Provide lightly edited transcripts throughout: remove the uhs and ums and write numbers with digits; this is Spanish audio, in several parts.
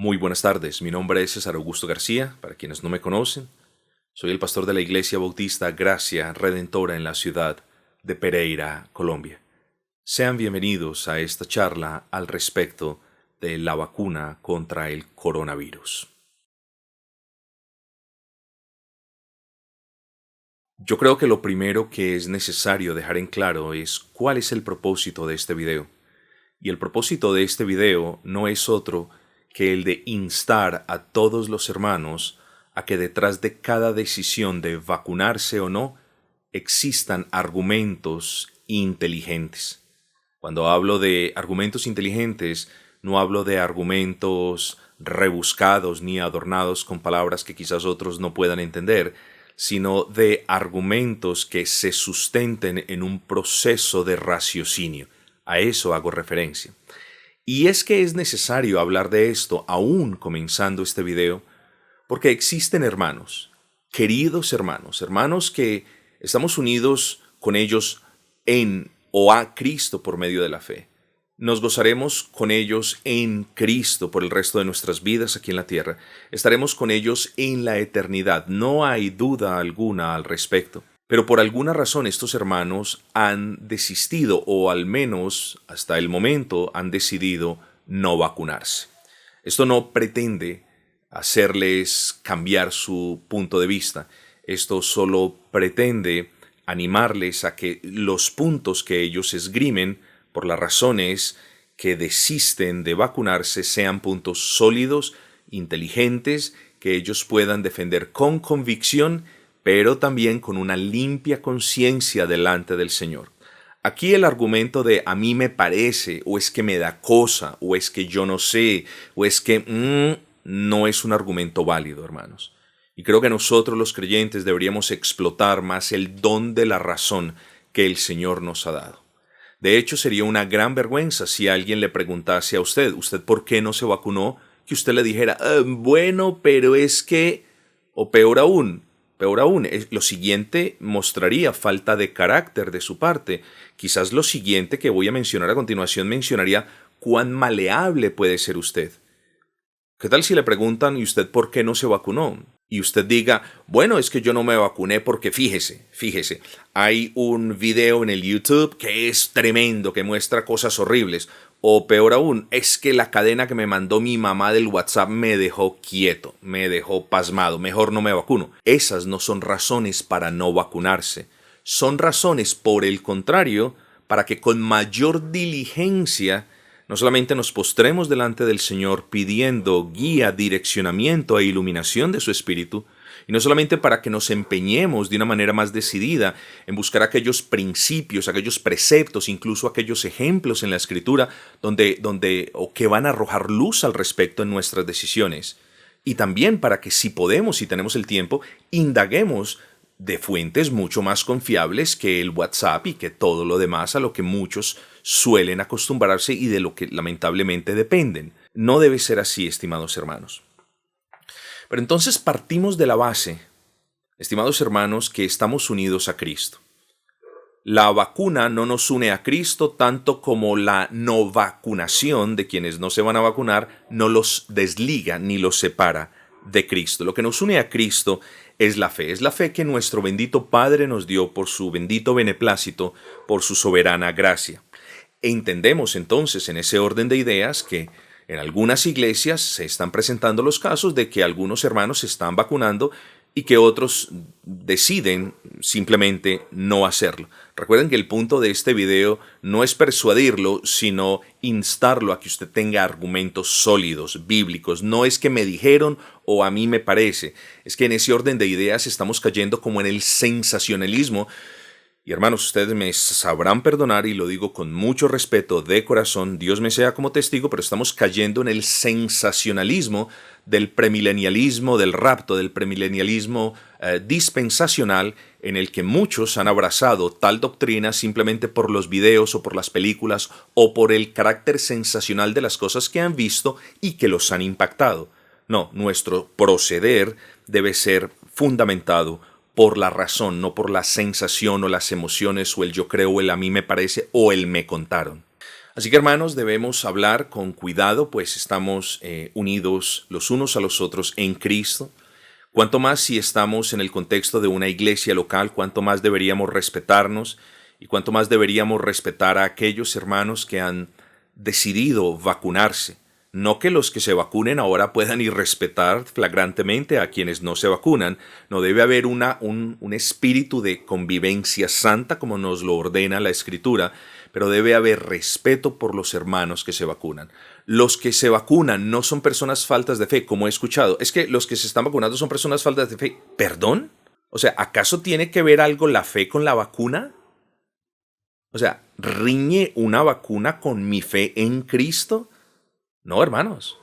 Muy buenas tardes, mi nombre es César Augusto García, para quienes no me conocen. Soy el pastor de la Iglesia Bautista Gracia Redentora en la ciudad de Pereira, Colombia. Sean bienvenidos a esta charla al respecto de la vacuna contra el coronavirus. Yo creo que lo primero que es necesario dejar en claro es cuál es el propósito de este video. Y el propósito de este video no es otro que el de instar a todos los hermanos a que detrás de cada decisión de vacunarse o no existan argumentos inteligentes. Cuando hablo de argumentos inteligentes, no hablo de argumentos rebuscados ni adornados con palabras que quizás otros no puedan entender, sino de argumentos que se sustenten en un proceso de raciocinio. A eso hago referencia. Y es que es necesario hablar de esto aún comenzando este video, porque existen hermanos, queridos hermanos, hermanos que estamos unidos con ellos en o a Cristo por medio de la fe. Nos gozaremos con ellos en Cristo por el resto de nuestras vidas aquí en la tierra. Estaremos con ellos en la eternidad, no hay duda alguna al respecto. Pero por alguna razón estos hermanos han desistido, o al menos hasta el momento han decidido no vacunarse. Esto no pretende hacerles cambiar su punto de vista. Esto solo pretende animarles a que los puntos que ellos esgrimen por las razones que desisten de vacunarse sean puntos sólidos, inteligentes, que ellos puedan defender con convicción, pero también con una limpia conciencia delante del Señor. Aquí el argumento de a mí me parece, o es que me da cosa, o es que yo no sé, o es que no es un argumento válido, hermanos. Y creo que nosotros los creyentes deberíamos explotar más el don de la razón que el Señor nos ha dado. De hecho, sería una gran vergüenza si alguien le preguntase a usted por qué no se vacunó, que usted le dijera, bueno, pero es que, o peor aún, lo siguiente mostraría falta de carácter de su parte. Quizás lo siguiente que voy a mencionar a continuación mencionaría cuán maleable puede ser usted. ¿Qué tal si le preguntan ¿y usted por qué no se vacunó? Y usted diga, bueno, es que yo no me vacuné porque fíjese, hay un video en el YouTube que es tremendo, que muestra cosas horribles. O peor aún, es que la cadena que me mandó mi mamá del WhatsApp me dejó quieto, me dejó pasmado, mejor no me vacuno. Esas no son razones para no vacunarse. Son razones, por el contrario, para que con mayor diligencia no solamente nos postremos delante del Señor pidiendo guía, direccionamiento e iluminación de su Espíritu, y no solamente para que nos empeñemos de una manera más decidida en buscar aquellos principios, aquellos preceptos, incluso aquellos ejemplos en la Escritura o que van a arrojar luz al respecto en nuestras decisiones. Y también para que si podemos, si tenemos el tiempo, indaguemos de fuentes mucho más confiables que el WhatsApp y que todo lo demás a lo que muchos suelen acostumbrarse y de lo que lamentablemente dependen. No debe ser así, estimados hermanos. Pero entonces partimos de la base, estimados hermanos, que estamos unidos a Cristo. La vacuna no nos une a Cristo tanto como la no vacunación de quienes no se van a vacunar no los desliga ni los separa de Cristo. Lo que nos une a Cristo es la fe que nuestro bendito Padre nos dio por su bendito beneplácito, por su soberana gracia. Entendemos entonces en ese orden de ideas que en algunas iglesias se están presentando los casos de que algunos hermanos se están vacunando y que otros deciden simplemente no hacerlo. Recuerden que el punto de este video no es persuadirlo, sino instarlo a que usted tenga argumentos sólidos, bíblicos. No es que me dijeron o a mí me parece. Es que en ese orden de ideas estamos cayendo como en el sensacionalismo. Y hermanos, ustedes me sabrán perdonar y lo digo con mucho respeto de corazón, Dios me sea como testigo, pero estamos cayendo en el sensacionalismo del premilenialismo, del rapto, del premilenialismo dispensacional, en el que muchos han abrazado tal doctrina simplemente por los videos o por las películas o por el carácter sensacional de las cosas que han visto y que los han impactado. No, nuestro proceder debe ser fundamentado por la razón, no por la sensación o las emociones o el yo creo o el a mí me parece o el me contaron. Así que hermanos, debemos hablar con cuidado, pues estamos unidos los unos a los otros en Cristo. Cuanto más si estamos en el contexto de una iglesia local, cuanto más deberíamos respetarnos y cuanto más deberíamos respetar a aquellos hermanos que han decidido vacunarse. No que los que se vacunen ahora puedan irrespetar flagrantemente a quienes no se vacunan. No debe haber un espíritu de convivencia santa como nos lo ordena la Escritura, pero debe haber respeto por los hermanos que se vacunan. Los que se vacunan no son personas faltas de fe, como he escuchado. Es que los que se están vacunando son personas faltas de fe. ¿Perdón? O sea, ¿acaso tiene que ver algo la fe con la vacuna? O sea, ¿riñe una vacuna con mi fe en Cristo? No, hermanos.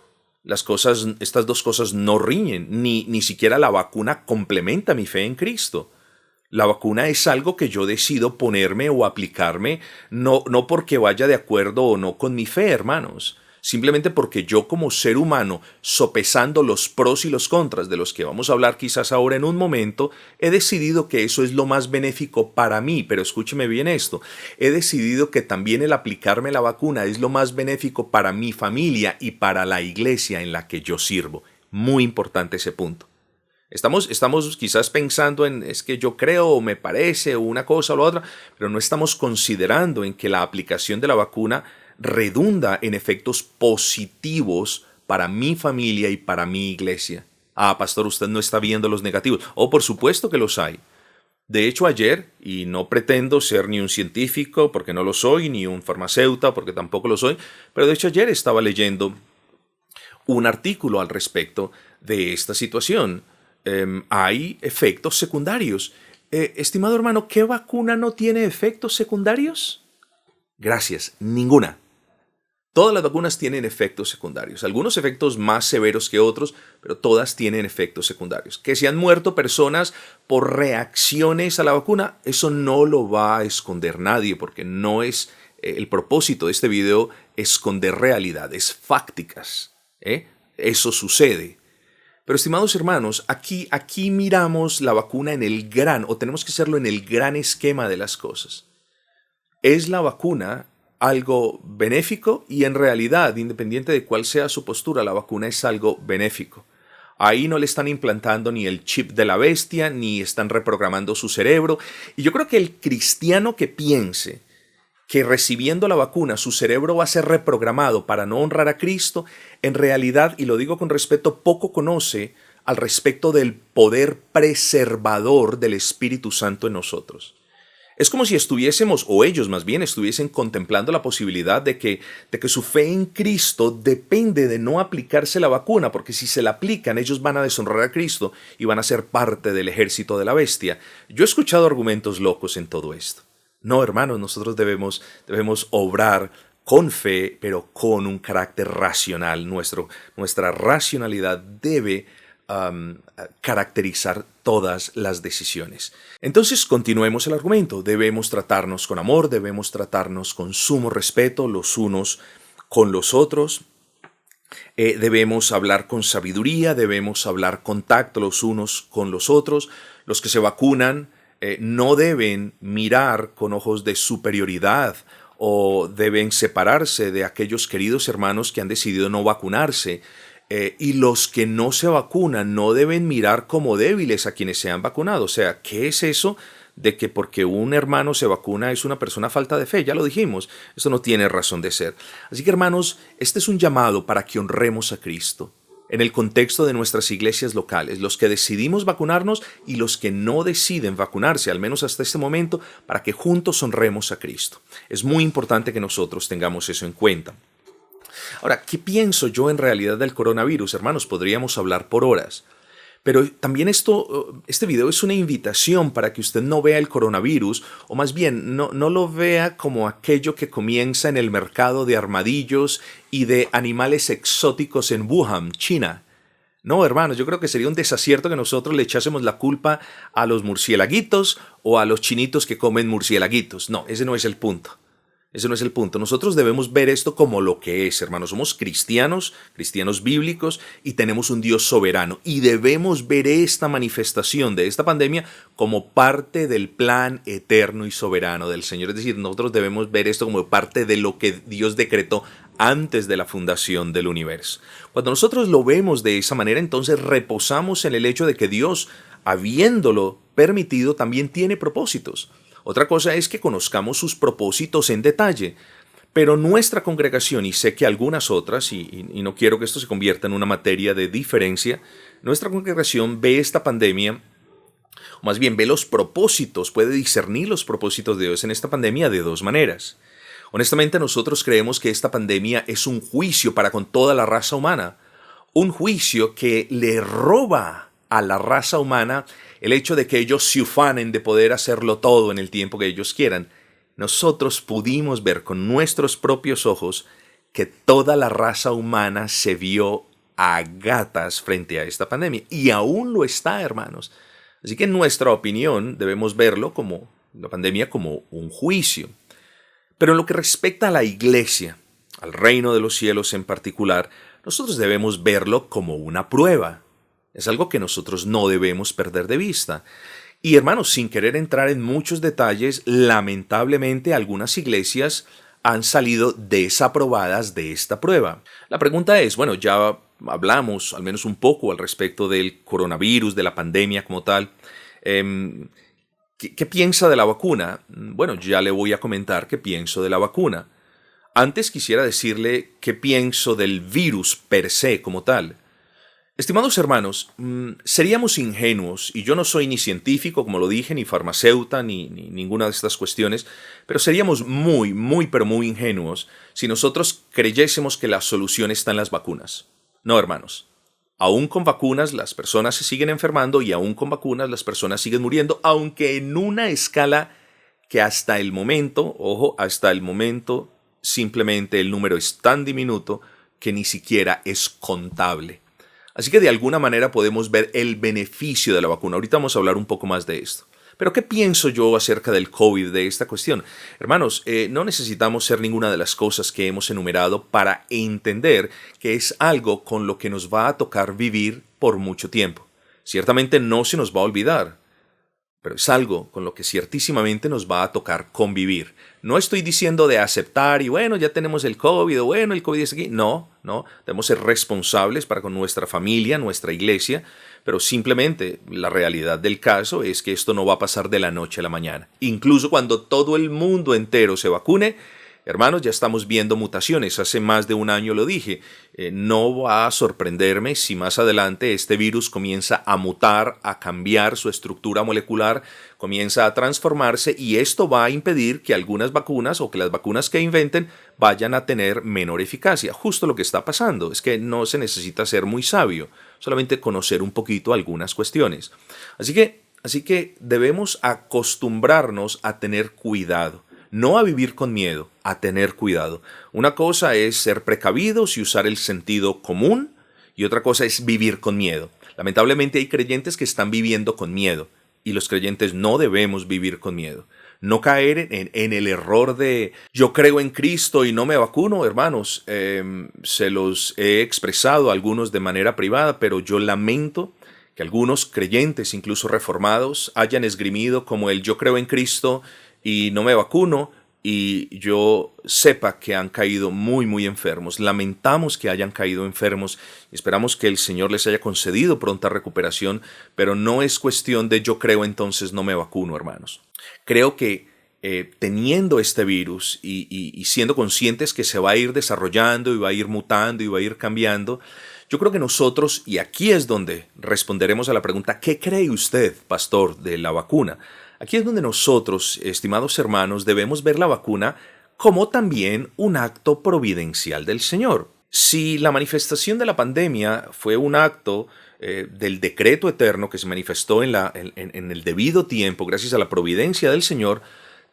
Estas dos cosas no riñen, ni siquiera la vacuna complementa mi fe en Cristo. La vacuna es algo que yo decido ponerme o aplicarme, no porque vaya de acuerdo o no con mi fe, hermanos. Simplemente porque yo como ser humano, sopesando los pros y los contras de los que vamos a hablar quizás ahora en un momento, he decidido que eso es lo más benéfico para mí. Pero escúcheme bien esto, he decidido que también el aplicarme la vacuna es lo más benéfico para mi familia y para la iglesia en la que yo sirvo. Muy importante ese punto. Estamos quizás pensando en es que yo creo o me parece o una cosa o la otra, pero no estamos considerando en que la aplicación de la vacuna redunda en efectos positivos para mi familia y para mi iglesia. Ah, pastor, usted no está viendo los negativos. Oh, por supuesto que los hay. De hecho, ayer, y no pretendo ser ni un científico, porque no lo soy, ni un farmacéutico, porque tampoco lo soy, pero de hecho ayer estaba leyendo un artículo al respecto de esta situación. Hay efectos secundarios. Estimado hermano, ¿qué vacuna no tiene efectos secundarios? Gracias, ninguna. Todas las vacunas tienen efectos secundarios, algunos efectos más severos que otros, pero todas tienen efectos secundarios. Que se han muerto personas por reacciones a la vacuna, eso no lo va a esconder nadie, porque no es el propósito de este video esconder realidades fácticas. Eso sucede. Pero estimados hermanos, aquí miramos la vacuna o tenemos que hacerlo en el gran esquema de las cosas. ¿Es la vacuna algo benéfico? Y en realidad, independiente de cuál sea su postura, la vacuna es algo benéfico. Ahí no le están implantando ni el chip de la bestia, ni están reprogramando su cerebro. Y yo creo que el cristiano que piense que recibiendo la vacuna su cerebro va a ser reprogramado para no honrar a Cristo, en realidad, y lo digo con respeto, poco conoce al respecto del poder preservador del Espíritu Santo en nosotros. Es como si estuviésemos, o ellos más bien, estuviesen contemplando la posibilidad de que su fe en Cristo depende de no aplicarse la vacuna, porque si se la aplican, ellos van a deshonrar a Cristo y van a ser parte del ejército de la bestia. Yo he escuchado argumentos locos en todo esto. No, hermanos, nosotros debemos obrar con fe, pero con un carácter racional. Nuestra racionalidad debe caracterizar todas las decisiones. Entonces, continuemos el argumento. Debemos tratarnos con amor, debemos tratarnos con sumo respeto los unos con los otros. Debemos hablar con sabiduría, debemos hablar con tacto los unos con los otros. Los que se vacunan no deben mirar con ojos de superioridad o deben separarse de aquellos queridos hermanos que han decidido no vacunarse. Y los que no se vacunan no deben mirar como débiles a quienes se han vacunado. O sea, ¿qué es eso de que porque un hermano se vacuna es una persona falta de fe? Ya lo dijimos, eso no tiene razón de ser. Así que hermanos, este es un llamado para que honremos a Cristo en el contexto de nuestras iglesias locales, los que decidimos vacunarnos y los que no deciden vacunarse, al menos hasta este momento, para que juntos honremos a Cristo. Es muy importante que nosotros tengamos eso en cuenta. Ahora, ¿qué pienso yo en realidad del coronavirus? Hermanos, podríamos hablar por horas. Pero también este video es una invitación para que usted no vea el coronavirus, o más bien no lo vea como aquello que comienza en el mercado de armadillos y de animales exóticos en Wuhan, China. No, hermanos, yo creo que sería un desacierto que nosotros le echásemos la culpa a los murciélaguitos o a los chinitos que comen murciélaguitos. No, ese no es el punto. Ese no es el punto. Nosotros debemos ver esto como lo que es, hermanos. Somos cristianos, cristianos bíblicos, y tenemos un Dios soberano. Y debemos ver esta manifestación de esta pandemia como parte del plan eterno y soberano del Señor. Es decir, nosotros debemos ver esto como parte de lo que Dios decretó antes de la fundación del universo. Cuando nosotros lo vemos de esa manera, entonces reposamos en el hecho de que Dios, habiéndolo permitido, también tiene propósitos. Otra cosa es que conozcamos sus propósitos en detalle, pero nuestra congregación, y sé que algunas otras, y no quiero que esto se convierta en una materia de diferencia, nuestra congregación ve esta pandemia, o más bien ve los propósitos, puede discernir los propósitos de Dios en esta pandemia de dos maneras. Honestamente, nosotros creemos que esta pandemia es un juicio para con toda la raza humana, un juicio que le roba a la raza humana el hecho de que ellos se ufanen de poder hacerlo todo en el tiempo que ellos quieran. Nosotros pudimos ver con nuestros propios ojos que toda la raza humana se vio a gatas frente a esta pandemia. Y aún lo está, hermanos. Así que en nuestra opinión debemos verlo como la pandemia como un juicio. Pero en lo que respecta a la iglesia, al reino de los cielos en particular, nosotros debemos verlo como una prueba. Es algo que nosotros no debemos perder de vista. Y hermanos, sin querer entrar en muchos detalles, lamentablemente algunas iglesias han salido desaprobadas de esta prueba. La pregunta es, bueno, ya hablamos al menos un poco al respecto del coronavirus, de la pandemia como tal. ¿Qué piensa de la vacuna? Bueno, ya le voy a comentar qué pienso de la vacuna. Antes quisiera decirle qué pienso del virus per se como tal. Estimados hermanos, seríamos ingenuos, y yo no soy ni científico, como lo dije, ni farmacéuta, ni ninguna de estas cuestiones, pero seríamos pero muy ingenuos si nosotros creyésemos que la solución está en las vacunas. No, hermanos. Aún con vacunas las personas se siguen enfermando y aún con vacunas las personas siguen muriendo, aunque en una escala que hasta el momento, ojo, hasta el momento, simplemente el número es tan diminuto que ni siquiera es contable. Así que de alguna manera podemos ver el beneficio de la vacuna. Ahorita vamos a hablar un poco más de esto. Pero ¿qué pienso yo acerca del COVID, de esta cuestión? Hermanos, no necesitamos ser ninguna de las cosas que hemos enumerado para entender que es algo con lo que nos va a tocar vivir por mucho tiempo. Ciertamente no se nos va a olvidar, pero es algo con lo que ciertísimamente nos va a tocar convivir. No estoy diciendo de aceptar y bueno, ya tenemos el COVID, o bueno, el COVID está aquí. No, debemos ser responsables para con nuestra familia, nuestra iglesia, pero simplemente la realidad del caso es que esto no va a pasar de la noche a la mañana. Incluso cuando todo el mundo entero se vacune, hermanos, ya estamos viendo mutaciones. Hace más de un año lo dije. No va a sorprenderme si más adelante este virus comienza a mutar, a cambiar su estructura molecular, comienza a transformarse, y esto va a impedir que algunas vacunas o que las vacunas que inventen vayan a tener menor eficacia. Justo lo que está pasando es que no se necesita ser muy sabio, solamente conocer un poquito algunas cuestiones. Así que debemos acostumbrarnos a tener cuidado. No a vivir con miedo, a tener cuidado. Una cosa es ser precavidos y usar el sentido común, y otra cosa es vivir con miedo. Lamentablemente hay creyentes que están viviendo con miedo, y los creyentes no debemos vivir con miedo. No caer en el error de yo creo en Cristo y no me vacuno, hermanos. Se los he expresado a algunos de manera privada, pero yo lamento que algunos creyentes, incluso reformados, hayan esgrimido como el yo creo en Cristo y no me vacuno, y yo sepa que han caído muy enfermos. Lamentamos que hayan caído enfermos y esperamos que el Señor les haya concedido pronta recuperación, pero no es cuestión de yo creo entonces no me vacuno, hermanos. Creo que teniendo este virus y siendo conscientes que se va a ir desarrollando y va a ir mutando y va a ir cambiando, yo creo que nosotros, y aquí es donde responderemos a la pregunta, ¿qué cree usted, pastor, de la vacuna? Aquí es donde nosotros, estimados hermanos, debemos ver la vacuna como también un acto providencial del Señor. Si la manifestación de la pandemia fue un acto del decreto eterno que se manifestó en el debido tiempo gracias a la providencia del Señor,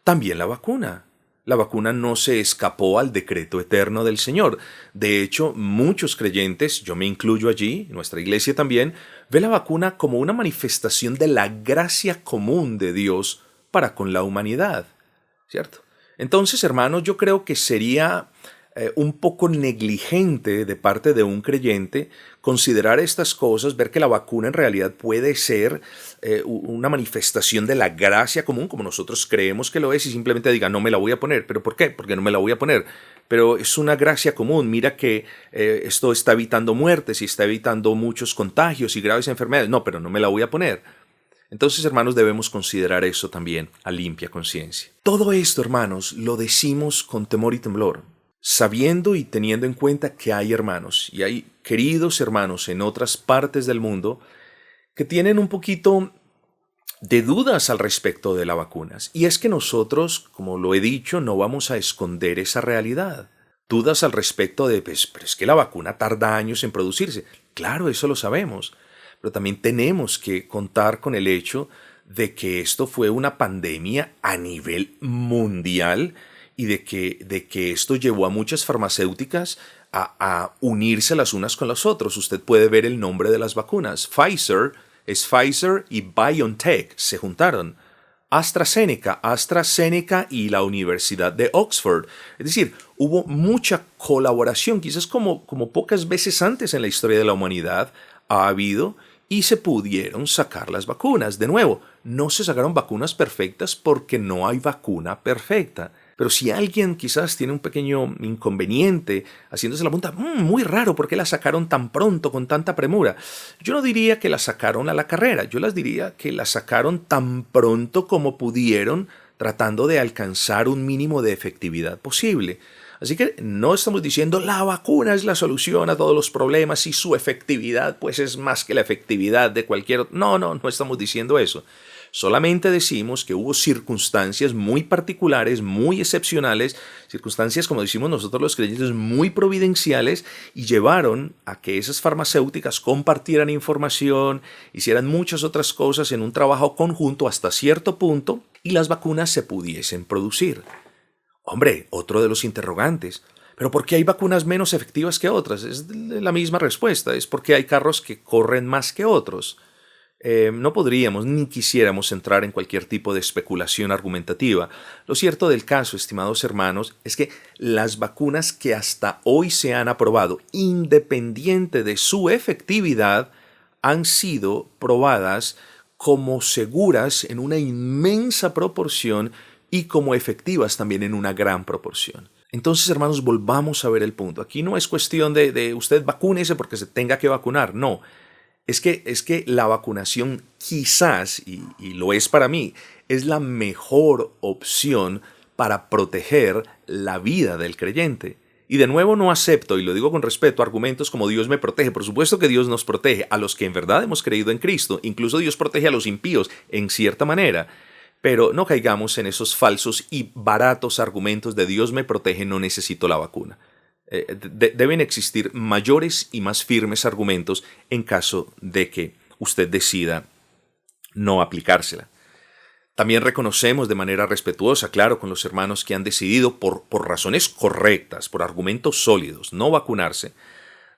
también la vacuna. La vacuna no se escapó al decreto eterno del Señor. De hecho, muchos creyentes, yo me incluyo allí, nuestra iglesia también, ve la vacuna como una manifestación de la gracia común de Dios para con la humanidad, ¿cierto? Entonces, hermanos, yo creo que sería un poco negligente de parte de un creyente considerar estas cosas, ver que la vacuna en realidad puede ser una manifestación de la gracia común, como nosotros creemos que lo es, y simplemente diga, no me la voy a poner. ¿Pero por qué? Porque no me la voy a poner. Pero es una gracia común. Mira que esto está evitando muertes y está evitando muchos contagios y graves enfermedades. No, pero no me la voy a poner. Entonces, hermanos, debemos considerar eso también a limpia conciencia. Todo esto, hermanos, lo decimos con temor y temblor, sabiendo y teniendo en cuenta que hay hermanos, y hay queridos hermanos en otras partes del mundo, que tienen un poquito de dudas al respecto de las vacunas. Y es que nosotros, como lo he dicho, no vamos a esconder esa realidad. Dudas al respecto de, pues, pero es que la vacuna tarda años en producirse. Claro, eso lo sabemos. Pero también tenemos que contar con el hecho de que esto fue una pandemia a nivel mundial y de que esto llevó a muchas farmacéuticas a unirse las unas con las otras. Usted puede ver el nombre de las vacunas. Pfizer y BioNTech se juntaron. AstraZeneca y la Universidad de Oxford. Es decir, hubo mucha colaboración, quizás como pocas veces antes en la historia de la humanidad ha habido, y se pudieron sacar las vacunas. De nuevo, no se sacaron vacunas perfectas porque no hay vacuna perfecta. Pero si alguien quizás tiene un pequeño inconveniente haciéndose la pregunta, muy raro, ¿por qué la sacaron tan pronto, con tanta premura? Yo no diría que la sacaron a la carrera, yo les diría que la sacaron tan pronto como pudieron, tratando de alcanzar un mínimo de efectividad posible. Así que no estamos diciendo la vacuna es la solución a todos los problemas y su efectividad pues es más que la efectividad de cualquier... No estamos diciendo eso. Solamente decimos que hubo circunstancias muy particulares, muy excepcionales, circunstancias, como decimos nosotros los creyentes, muy providenciales y llevaron a que esas farmacéuticas compartieran información, hicieran muchas otras cosas en un trabajo conjunto hasta cierto punto y las vacunas se pudiesen producir. Hombre, otro de los interrogantes. ¿Pero por qué hay vacunas menos efectivas que otras? Es la misma respuesta. Es porque hay carros que corren más que otros. No podríamos ni quisiéramos entrar en cualquier tipo de especulación argumentativa. Lo cierto del caso, estimados hermanos, es que las vacunas que hasta hoy se han aprobado, independiente de su efectividad, han sido probadas como seguras en una inmensa proporción y como efectivas también en una gran proporción. Entonces, hermanos, volvamos a ver el punto. Aquí no es cuestión de usted vacúnese porque se tenga que vacunar, no. Es que la vacunación quizás, y lo es para mí, es la mejor opción para proteger la vida del creyente. Y de nuevo no acepto, y lo digo con respeto, argumentos como Dios me protege. Por supuesto que Dios nos protege a los que en verdad hemos creído en Cristo. Incluso Dios protege a los impíos en cierta manera. Pero no caigamos en esos falsos y baratos argumentos de Dios me protege, no necesito la vacuna. Deben existir mayores y más firmes argumentos en caso de que usted decida no aplicársela. También reconocemos de manera respetuosa, claro, con los hermanos que han decidido por razones correctas, por argumentos sólidos, no vacunarse.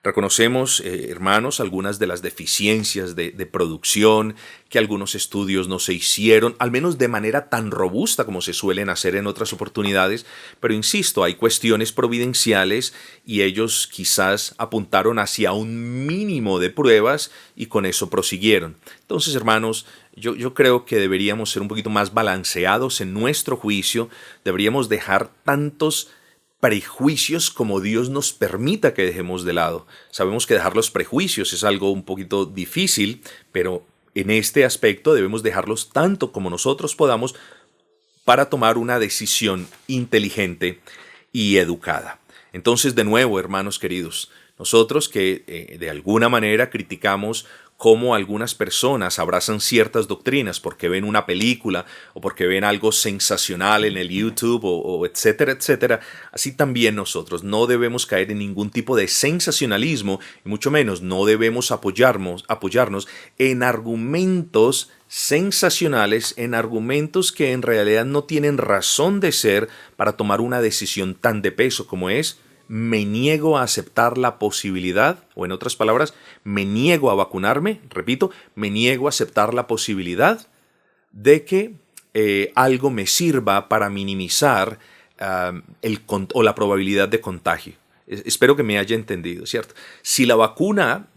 Reconocemos, hermanos, algunas de las deficiencias de producción, que algunos estudios no se hicieron, al menos de manera tan robusta como se suelen hacer en otras oportunidades, pero insisto, hay cuestiones providenciales y ellos quizás apuntaron hacia un mínimo de pruebas y con eso prosiguieron. Entonces, hermanos, yo creo que deberíamos ser un poquito más balanceados en nuestro juicio, deberíamos dejar tantos prejuicios como Dios nos permita que dejemos de lado. Sabemos que dejar los prejuicios es algo un poquito difícil, pero en este aspecto debemos dejarlos tanto como nosotros podamos para tomar una decisión inteligente y educada. Entonces, de nuevo, hermanos queridos, nosotros que de alguna manera criticamos cómo algunas personas abrazan ciertas doctrinas porque ven una película o porque ven algo sensacional en el YouTube o etcétera, etcétera, así también nosotros no debemos caer en ningún tipo de sensacionalismo y mucho menos no debemos apoyarnos en argumentos sensacionales, en argumentos que en realidad no tienen razón de ser para tomar una decisión tan de peso como es me niego a aceptar la posibilidad, o en otras palabras, me niego a vacunarme, repito, me niego a aceptar la posibilidad de que algo me sirva para minimizar o la probabilidad de contagio. Espero que me haya entendido, ¿cierto? Si la vacuna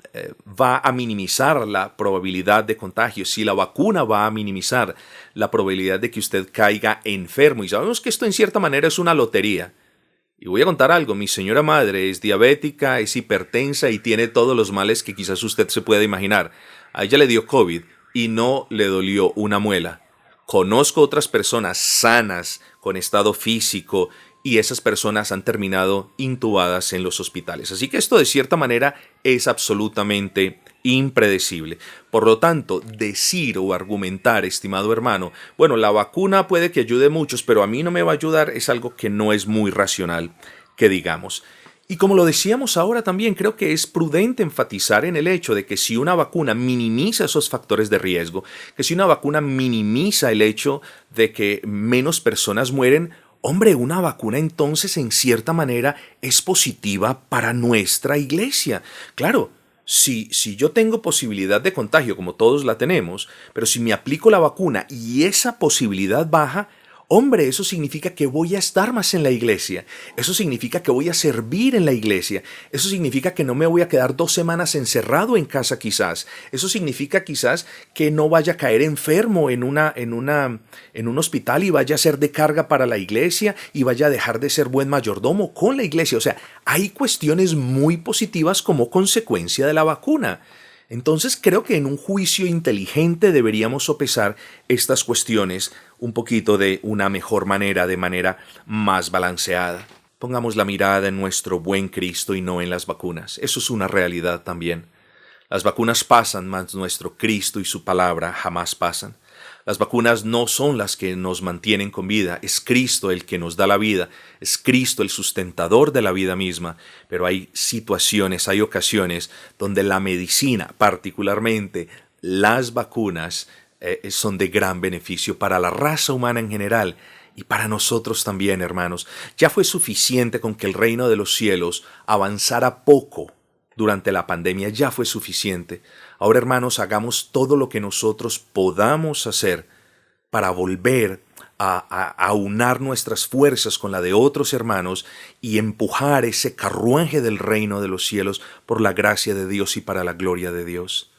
va a minimizar la probabilidad de contagio, si la vacuna va a minimizar la probabilidad de que usted caiga enfermo, y sabemos que esto en cierta manera es una lotería. Y voy a contar algo, mi señora madre es diabética, es hipertensa y tiene todos los males que quizás usted se pueda imaginar. A ella le dio COVID y no le dolió una muela. Conozco otras personas sanas, con estado físico, y esas personas han terminado intubadas en los hospitales. Así que esto de cierta manera es absolutamente impredecible. Por lo tanto, decir o argumentar, estimado hermano, bueno, la vacuna puede que ayude a muchos, pero a mí no me va a ayudar, es algo que no es muy racional, que digamos. Y como lo decíamos ahora también, creo que es prudente enfatizar en el hecho de que si una vacuna minimiza esos factores de riesgo, que si una vacuna minimiza el hecho de que menos personas mueren, hombre, una vacuna entonces en cierta manera es positiva para nuestra iglesia. Claro, si yo tengo posibilidad de contagio, como todos la tenemos, pero si me aplico la vacuna y esa posibilidad baja, hombre, eso significa que voy a estar más en la iglesia. Eso significa que voy a servir en la iglesia. Eso significa que no me voy a quedar 2 semanas encerrado en casa quizás. Eso significa quizás que no vaya a caer enfermo en un hospital y vaya a ser de carga para la iglesia y vaya a dejar de ser buen mayordomo con la iglesia. O sea, hay cuestiones muy positivas como consecuencia de la vacuna. Entonces creo que en un juicio inteligente deberíamos sopesar estas cuestiones un poquito de una mejor manera, de manera más balanceada. Pongamos la mirada en nuestro buen Cristo y no en las vacunas. Eso es una realidad también. Las vacunas pasan, mas nuestro Cristo y su palabra jamás pasan. Las vacunas no son las que nos mantienen con vida, es Cristo el que nos da la vida, es Cristo el sustentador de la vida misma, pero hay situaciones, hay ocasiones donde la medicina, particularmente las vacunas, son de gran beneficio para la raza humana en general y para nosotros también, hermanos. Ya fue suficiente con que el reino de los cielos avanzara poco durante la pandemia, ya fue suficiente. Ahora, hermanos, hagamos todo lo que nosotros podamos hacer para volver a aunar nuestras fuerzas con la de otros hermanos y empujar ese carruaje del reino de los cielos por la gracia de Dios y para la gloria de Dios.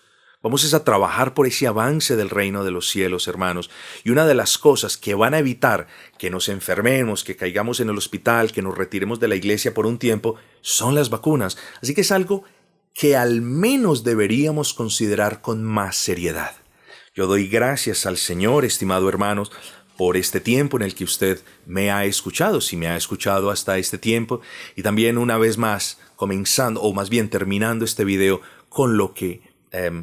Vamos a trabajar por ese avance del reino de los cielos, hermanos. Y una de las cosas que van a evitar que nos enfermemos, que caigamos en el hospital, que nos retiremos de la iglesia por un tiempo, son las vacunas. Así que es algo que al menos deberíamos considerar con más seriedad. Yo doy gracias al Señor, estimado hermanos, por este tiempo en el que usted me ha escuchado, si me ha escuchado hasta este tiempo, y también una vez más comenzando, o más bien terminando este video con lo que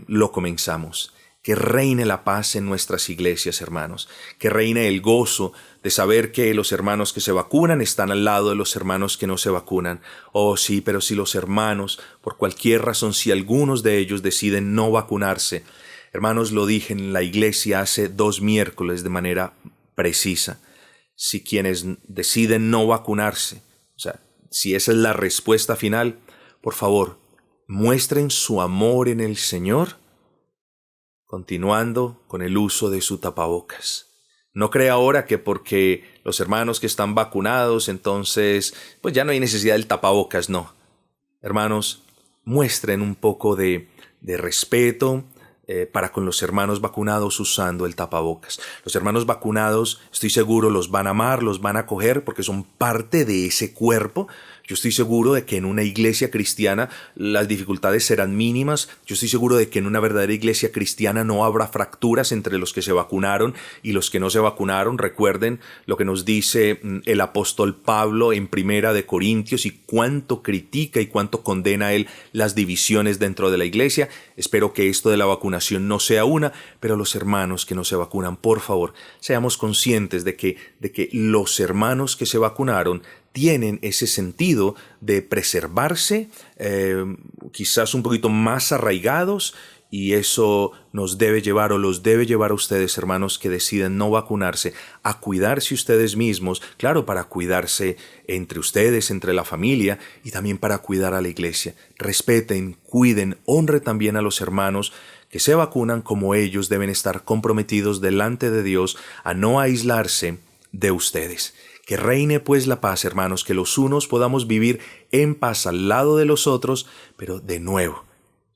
lo comenzamos. Que reine la paz en nuestras iglesias, hermanos. Que reine el gozo de saber que los hermanos que se vacunan están al lado de los hermanos que no se vacunan. Oh, sí, pero si los hermanos, por cualquier razón, si algunos de ellos deciden no vacunarse, hermanos, lo dije en la iglesia hace 2 miércoles de manera precisa. Si quienes deciden no vacunarse, o sea, si esa es la respuesta final, por favor, muestren su amor en el Señor, continuando con el uso de su tapabocas. No crea ahora que porque los hermanos que están vacunados, entonces, pues ya no hay necesidad del tapabocas, no. Hermanos, muestren un poco de respeto para con los hermanos vacunados usando el tapabocas. Los hermanos vacunados, estoy seguro, los van a amar, los van a acoger porque son parte de ese cuerpo. Yo estoy seguro de que en una iglesia cristiana las dificultades serán mínimas. Yo estoy seguro de que en una verdadera iglesia cristiana no habrá fracturas entre los que se vacunaron y los que no se vacunaron. Recuerden lo que nos dice el apóstol Pablo en Primera de Corintios y cuánto critica y cuánto condena él las divisiones dentro de la iglesia. Espero que esto de la vacunación no sea una, pero los hermanos que no se vacunan, por favor, seamos conscientes de que los hermanos que se vacunaron tienen ese sentido de preservarse, quizás un poquito más arraigados, y eso nos debe llevar o los debe llevar a ustedes, hermanos, que deciden no vacunarse, a cuidarse ustedes mismos, claro, para cuidarse entre ustedes, entre la familia, y también para cuidar a la iglesia. Respeten, cuiden, honren también a los hermanos que se vacunan, como ellos deben estar comprometidos delante de Dios a no aislarse de ustedes. Que reine pues la paz, hermanos, que los unos podamos vivir en paz al lado de los otros, pero de nuevo,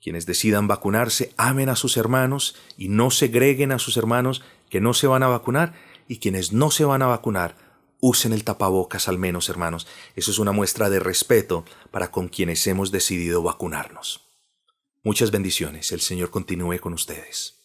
quienes decidan vacunarse, amen a sus hermanos y no segreguen a sus hermanos que no se van a vacunar, y quienes no se van a vacunar, usen el tapabocas al menos, hermanos. Eso es una muestra de respeto para con quienes hemos decidido vacunarnos. Muchas bendiciones. El Señor continúe con ustedes.